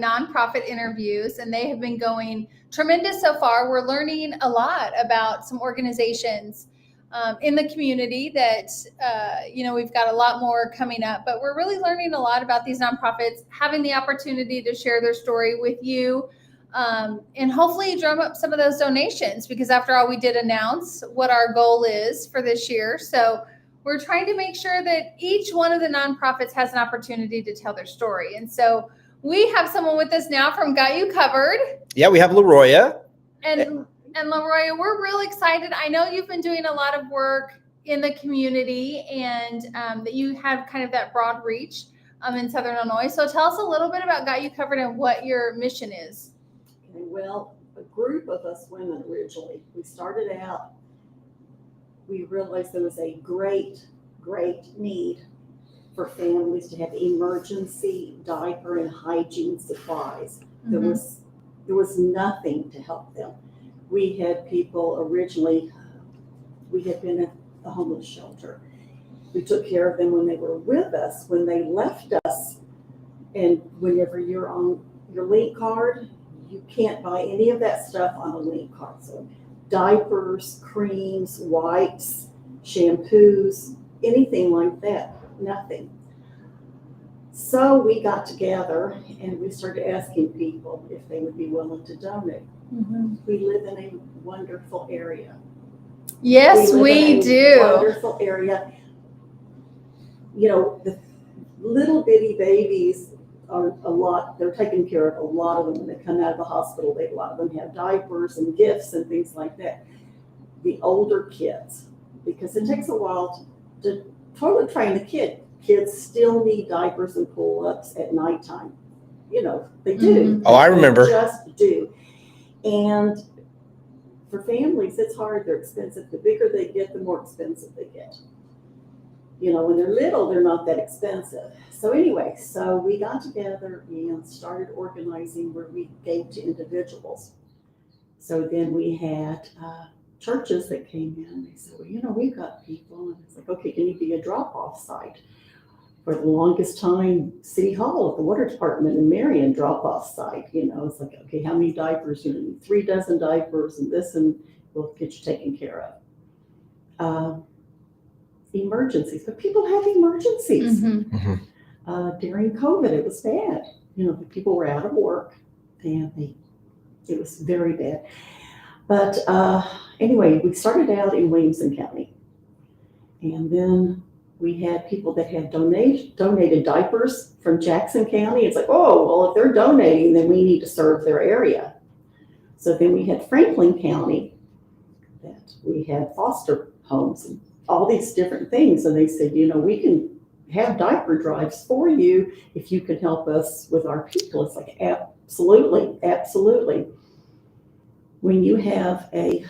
nonprofit interviews, and they have been going tremendous so far. We're learning a lot about some organizations in the community that, we've got a lot more coming up, but we're really learning a lot about these nonprofits, having the opportunity to share their story with you, and hopefully drum up some of those donations, because after all, we did announce what our goal is for this year. So we're trying to make sure that each one of the nonprofits has an opportunity to tell their story. And so we have someone with us now from Got You Covered. Yeah, we have Leroya. And Leroya, we're real excited. I know you've been doing a lot of work in the community, and that you have kind of that broad reach in Southern Illinois. So tell us a little bit about Got You Covered and what your mission is. Okay, well, a group of us women originally, we started out, we realized there was a great need for families to have emergency diaper and hygiene supplies. Mm-hmm. There was nothing to help them. We had people originally, we had been at a homeless shelter. We took care of them when they were with us. When they left us, and whenever you're on your link card, you can't buy any of that stuff on a link card. So diapers, creams, wipes, shampoos, anything like that, nothing. So we got together and we started asking people if they would be willing to donate. Mm-hmm. We live in a wonderful area. Yes, we do. Wonderful area. You know, the little bitty babies are they're taken care of, a lot of them when they come out of the hospital. A lot of them have diapers and gifts and things like that. The older kids, because it takes a while to toilet train the kid. Kids still need diapers and pull-ups at nighttime. You know, they do. Mm-hmm. Oh, I remember. They just do. And for families, it's hard. They're expensive. The bigger they get, the more expensive they get. You know, when they're little, they're not that expensive. So anyway, so we got together and started organizing where we gave to individuals. So then we had churches that came in. They said, well, you know, we've got people. And it's like, okay, can you be a drop-off site? For the longest time, City Hall at the Water Department in Marion drop-off site. You know, it's like, okay, how many diapers? You know, 3 dozen diapers and this, and we'll get you taken care of. Emergencies, but people have emergencies. Mm-hmm. Mm-hmm. During COVID, it was bad. You know, the people were out of work, and it was very bad. But anyway, we started out in Williamson County, and then we had people that had donated diapers from Jackson County. It's like, oh, well, if they're donating, then we need to serve their area. So then we had Franklin County, that we had foster homes and all these different things. And they said, you know, we can have diaper drives for you if you can help us with our people. It's like, absolutely, absolutely. When you have a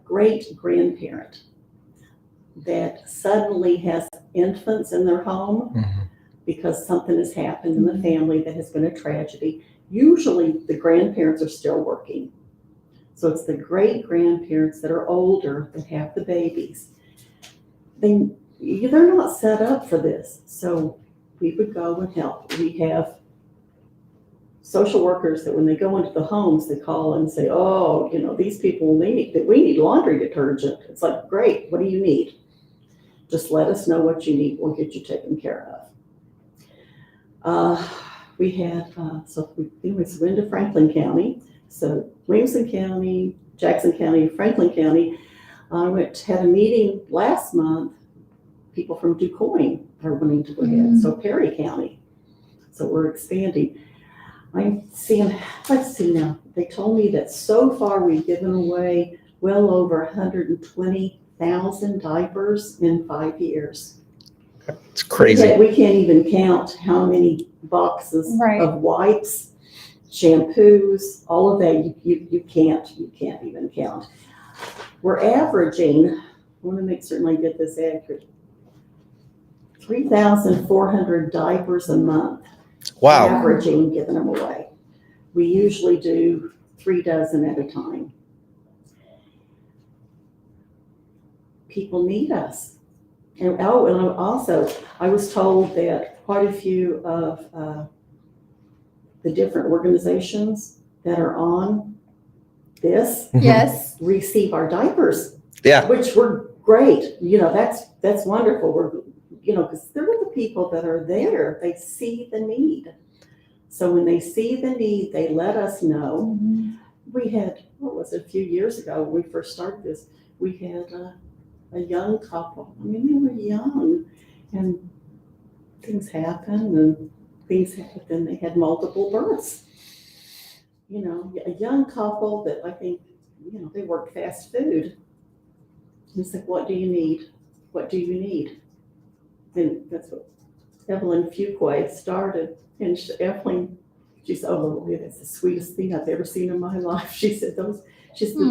great grandparent that suddenly has infants in their home, mm-hmm. because something has happened in the family that has been a tragedy, usually the grandparents are still working. So it's the great grandparents that are older that have the babies. They're not set up for this. So we would go and help. We have social workers that when they go into the homes, they call and say, oh, you know, these people we need laundry detergent. It's like, great, what do you need? Just let us know what you need. We'll get you taken care of. We had, we went into Franklin County. So Williamson County, Jackson County, Franklin County. I had a meeting last month. People from DuQuoin are wanting to go ahead. So Perry County. So we're expanding. I'm seeing, let's see now. They told me that so far we've given away well over 120,000 diapers in 5 years. It's crazy. We can't even count how many boxes of wipes, shampoos, all of that. You can't even count. We're averaging, I want to make certain I get this accurate, 3,400 diapers a month. Wow. Averaging, giving them away. We usually do 3 dozen at a time. People need us. And I was told that quite a few of the different organizations that are on this Yes. receive our diapers, Yeah. which were great. You know, that's wonderful. We're, you know, because they're the people that are there. They see the need. So when they see the need, they let us know. We had, what was it, a few years ago when we first started this, we had a young couple. I mean, they were young, and things happened, and they had multiple births. You know, a young couple that I think, you know, they worked fast food. And it's like, what do you need? What do you need? And that's what Evelyn Fuqua started. And Evelyn, she said, oh, that's the sweetest thing I've ever seen in my life. She said, the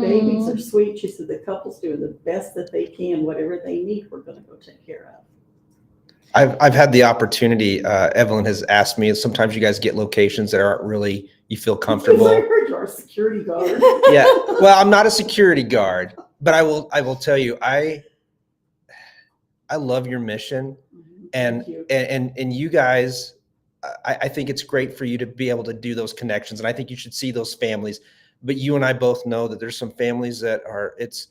babies are sweet. She said, the couple's doing the best that they can. Whatever they need, we're going to go take care of. I've had the opportunity. Evelyn has asked me. Sometimes you guys get locations that aren't really, you feel comfortable. I heard you're a security guard. Yeah. Well, I'm not a security guard, but I will tell you, I love your mission, and you guys. I think it's great for you to be able to do those connections, and I think you should see those families. But you and I both know that there's some families that are, it's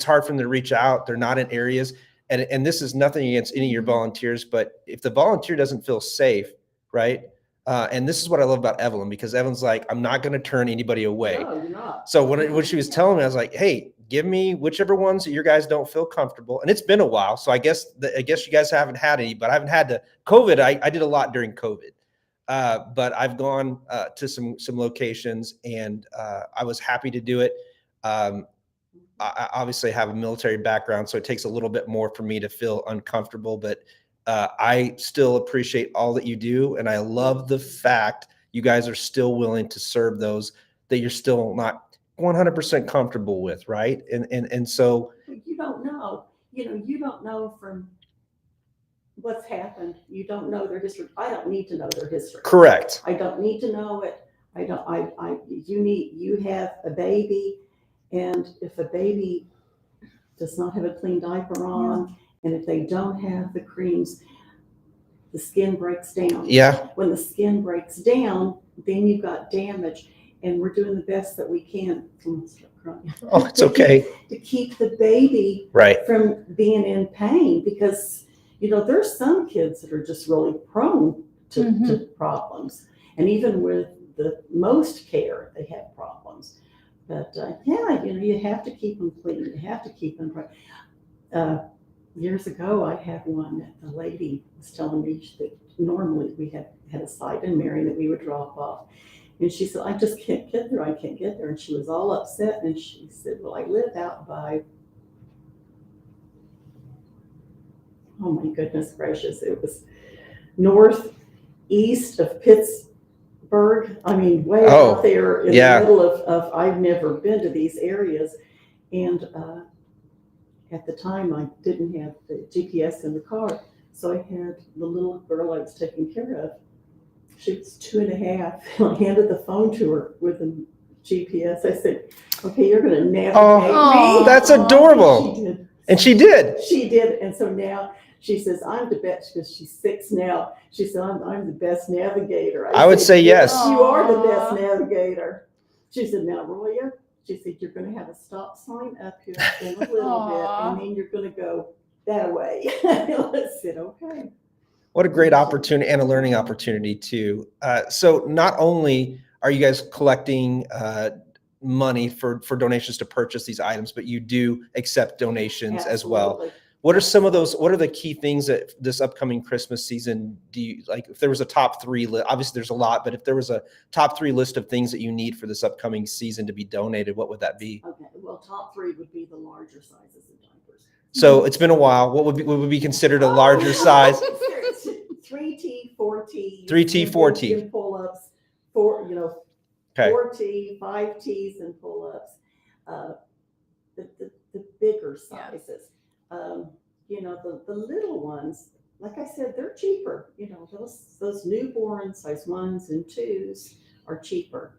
hard for them to reach out. They're not in areas. And this is nothing against any of your volunteers, but if the volunteer doesn't feel safe, right? And this is what I love about Evelyn, because Evelyn's like, I'm not going to turn anybody away. No, you're not. So when she was telling me, I was like, hey, give me whichever ones that your guys don't feel comfortable. And it's been a while, so I guess you guys haven't had any, but I haven't had COVID. I did a lot during COVID, but I've gone to some locations, and I was happy to do it. I obviously have a military background, so it takes a little bit more for me to feel uncomfortable, but I still appreciate all that you do. And I love the fact you guys are still willing to serve those that you're still not 100% comfortable with. Right. And so you don't know, you don't know from what's happened. You don't know their history. I don't need to know their history. Correct. I don't need to know it. You have a baby. And if a baby does not have a clean diaper on, and if they don't have the creams, the skin breaks down. Yeah. When the skin breaks down, then you've got damage, and we're doing the best that we can. Oh, it's okay. To keep the baby right from being in pain, because there's some kids that are just really prone to problems, and even with the most care, they have problems. But you have to keep them clean. You have to keep them. Years ago, I had one that the lady was telling me that normally we had a site in Marion that we would drop off. And she said, I just can't get there. I can't get there. And she was all upset. And she said, well, I live out by, oh my goodness gracious, it was northeast of Pittsburgh. I mean, way out there in the middle of, I've never been to these areas. And at the time, I didn't have the GPS in the car. So I had the little girl I was taking care of. She was 2.5. I handed the phone to her with the GPS. I said, okay, you're going to navigate me. That's adorable. And she did. She did. And so now she says, I'm the best, because she's 6 now. She said, I'm the best navigator. I would say yes. You are the best navigator. She said, now, Roya, she said, you're going to have a stop sign up here in a little bit, and then you're going to go that way. I said, okay. What a great opportunity, and a learning opportunity too. So not only are you guys collecting money for donations to purchase these items, but you do accept donations as well. What are some of those? What are the key things that this upcoming Christmas season do you like? If there was a top 3 list, obviously there's a lot, but if there was a top 3 list of things that you need for this upcoming season to be donated, what would that be? Okay, well, top 3 would be the larger sizes of diapers. So it's been a while. What would be considered a larger size? 3T, 4T. 3T, 4T. And pull-ups, 4T, 5Ts and pull-ups. The bigger sizes. The little ones, like I said, they're cheaper. Those newborn size 1s and 2s are cheaper,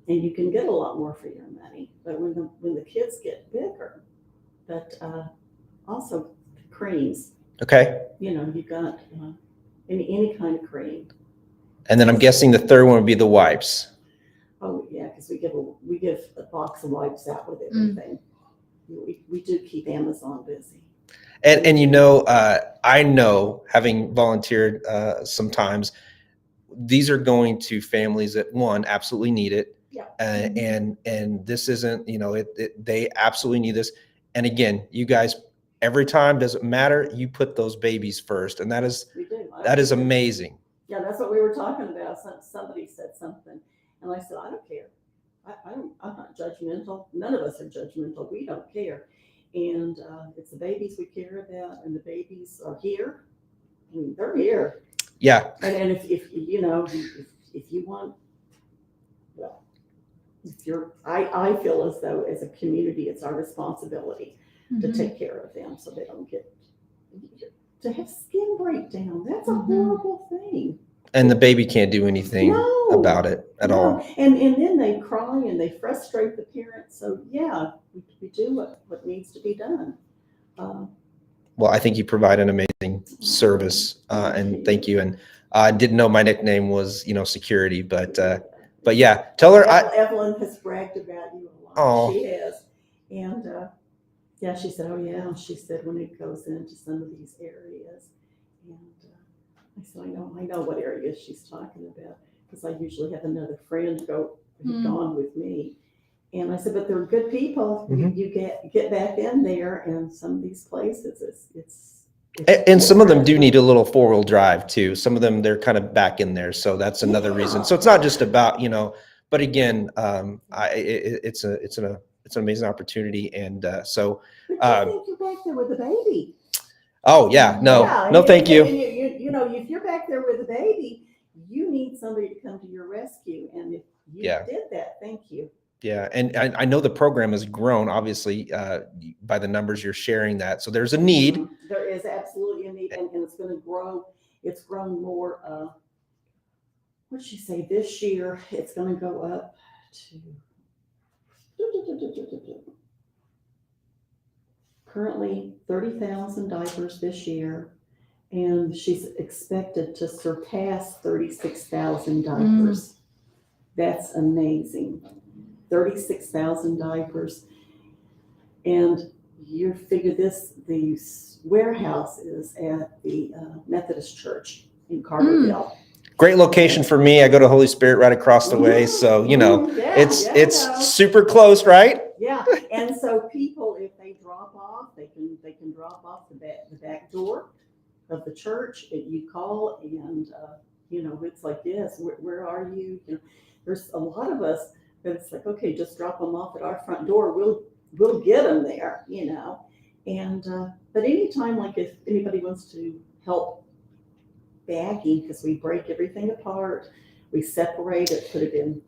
and you can get a lot more for your money. But when the kids get bigger, but also creams. Okay. You got any kind of cream. And then I'm guessing the third one would be the wipes. Oh, yeah, because we give a box of wipes out with everything. We do keep Amazon busy. And I know, having volunteered sometimes, these are going to families that, one, absolutely need it. Yeah. And this isn't, they absolutely need this. And again, you guys, every time, doesn't matter, you put those babies first. And that is amazing. Yeah, that's what we were talking about. Somebody said something, and I said, I don't care. I'm not judgmental. None of us are judgmental. We don't care. And it's the babies we care about, and the babies are here. I mean, they're here. Yeah. And if you want, well, I feel as though as a community, it's our responsibility to take care of them so they don't get to have skin breakdown. That's a horrible thing. And the baby can't do anything about it at all. And then they cry and they frustrate the parents. So yeah, we do what needs to be done. Well, I think you provide an amazing service, and thank you. And I didn't know my nickname was, security, but yeah, tell her. Evelyn has bragged about you a lot. Oh. She has. And yeah, she said, oh yeah. She said when it goes into some of these areas, and I said, I know what areas she's talking about, because I usually have another friend gone with me. And I said, but they're good people. You get back in there, and some of these places, it's and some of them do need a little 4-wheel drive too. Some of them, they're kind of back in there, so that's another reason. So it's not just about, but again, it's an amazing opportunity, and so. I think you're back there with a baby. Oh yeah, no, thank you. If you're back there with a baby, you need somebody to come to your rescue, and if you did that, thank you. Yeah, and I know the program has grown, obviously, by the numbers you're sharing that. So there's a need. There is absolutely a need, and it's going to grow. It's grown more. What did she say? This year, it's going to go up to currently 30,000 diapers this year, and she's expected to surpass 36,000 diapers. That's amazing. 36,000 diapers. And you figure the warehouse is at the Methodist Church in Carterville. Great location for me. I go to Holy Spirit right across the way. So, it's super close, right? Yeah. And so people, if they drop off, they can drop off the back door of the church. You call and, it's like, yes, where are you? There's a lot of us that it's like, okay, just drop them off at our front door. We'll get them there, And, but anytime, like if anybody wants to help bagging, because we break everything apart, we separate it, put it in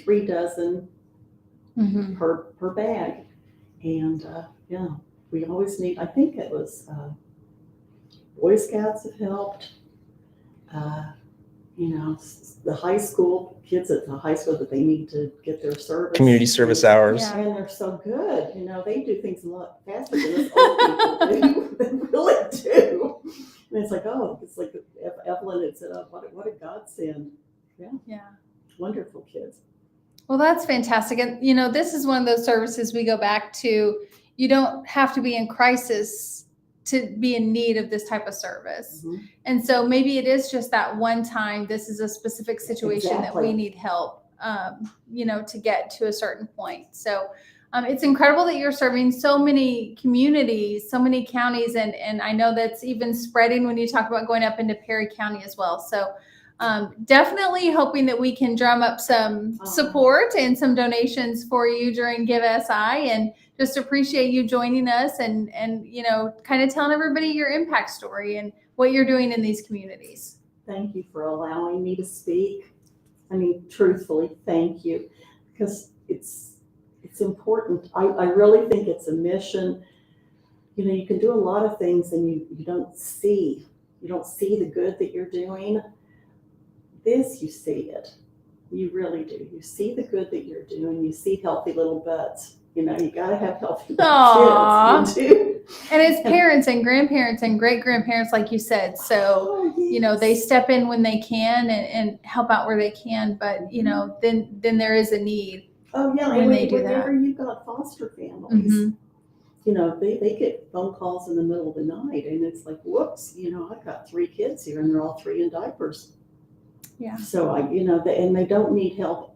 3 dozen per bag. And, we always need, I think it was, Boy Scouts have helped, the high school kids at the high school that they need to get their service. Community service hours. Yeah. And they're so good. They do things a lot faster than us old people do. They really do. And it's like, Evelyn had said, oh, what a godsend. Yeah. Wonderful kids. Well, that's fantastic. And, this is one of those services we go back to. You don't have to be in crisis to be in need of this type of service. And so maybe it is just that one time, this is a specific situation that we need help, to get to a certain point. So it's incredible that you're serving so many communities, so many counties. And I know that's even spreading when you talk about going up into Perry County as well. So definitely hoping that we can drum up some support and some donations for you during GiveSI, and just appreciate you joining us and kind of telling everybody your impact story and what you're doing in these communities. Thank you for allowing me to speak. I mean, truthfully, thank you, because it's important. I really think it's a mission. You can do a lot of things and you don't see the good that you're doing. This, you see it. You really do. You see the good that you're doing. You see healthy little butts. You know, you gotta have healthy Aw. kids. You do. And it's parents and grandparents and great grandparents, like you said. So, Oh, you know, they yes. step in when they can and help out where they can. But, you know, then there is a need. Oh, yeah. when And they do whenever you've got foster families, Mhm. you know, they get phone calls in the middle of the night, and it's like, whoops, you know, I've got 3 kids here, and they're all 3 in diapers. Yeah. So you know, and they don't need help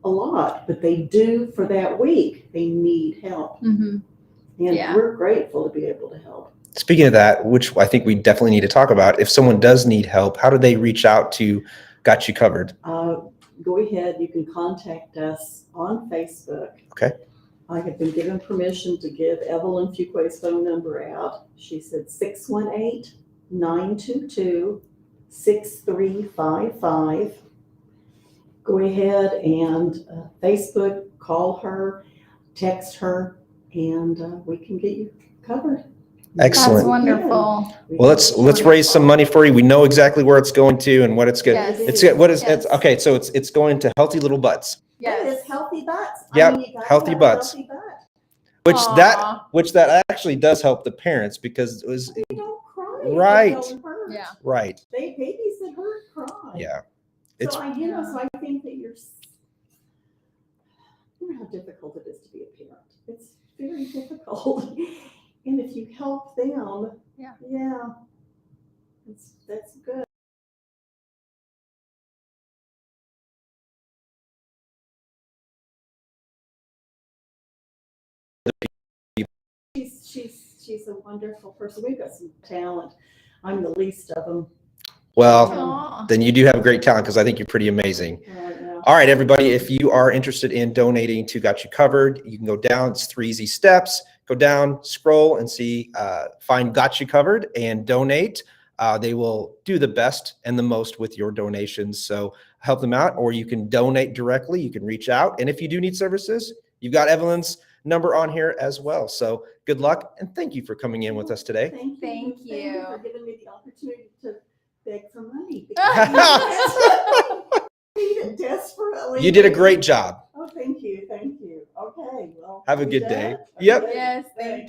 a lot, but they do for that week. They need help, Mm-hmm. and Yeah. we're grateful to be able to help. Speaking of that, which I think we definitely need to talk about, if someone does need help, how do they reach out to Got You Covered? Go ahead. You can contact us on Facebook. Okay. I have been given permission to give Evelyn Fuquay's phone number out. She said 618-922-6355. Go ahead and Facebook, call her, text her, and we can get you covered. Excellent. That's wonderful. Well, let's raise some money for you. We know exactly where it's going to and what it's good. Yes. It's okay. So it's going to Healthy Little Butts. That Yes. is healthy butts. Yep, I mean, you gotta healthy have a butts. healthy butt. Aw. Which that actually does help the parents because it was They don't cry. Right. They don't hurt. Yeah. right. Babies that hurt cry. Yeah. It's So so I think that you know how difficult it is to be a parent. It's very difficult. And if you help them, yeah, that's good. She's a wonderful person. We've got some talent. I'm the least of them. well, Aw. then you do have great talent because I think you're pretty amazing. Yeah. All right, everybody, if you are interested in donating to Got You Covered, you can go down. It's 3 easy steps. Go down, scroll, and see, find Got You Covered and donate. They will do the best and the most with your donations. So help them out, or you can donate directly. You can reach out. And if you do need services, you've got Evelyn's number on here as well. So good luck, and thank you for coming in with us today. Thank Thank you you. for giving me the opportunity to beg for money. I need it desperately. You did a great job. Oh, thank you. Okay, well. Have a we good done? day. Yep. Okay, Yes. thanks.